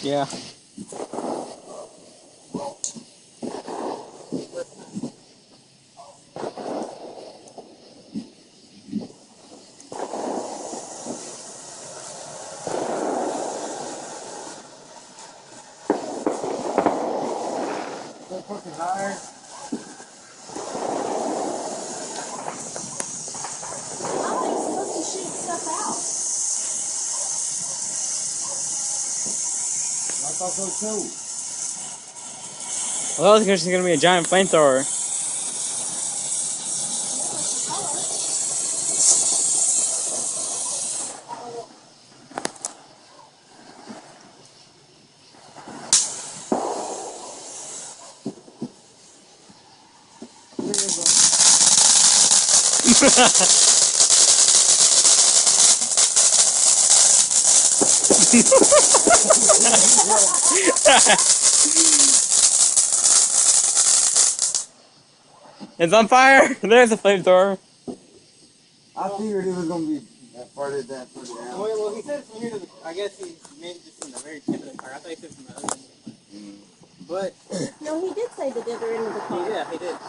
Yeah. So fucking high. How are you supposed to shoot stuff out? I thought so too. Well, I was just gonna be a giant flamethrower. It's on fire! There's a flamethrower. I figured it was gonna be that further down. Well, he said from here to the, I guess he made it just from the very tip of the car. I thought he said from the other end. But No, he did say the other end of the car. yeah, he did.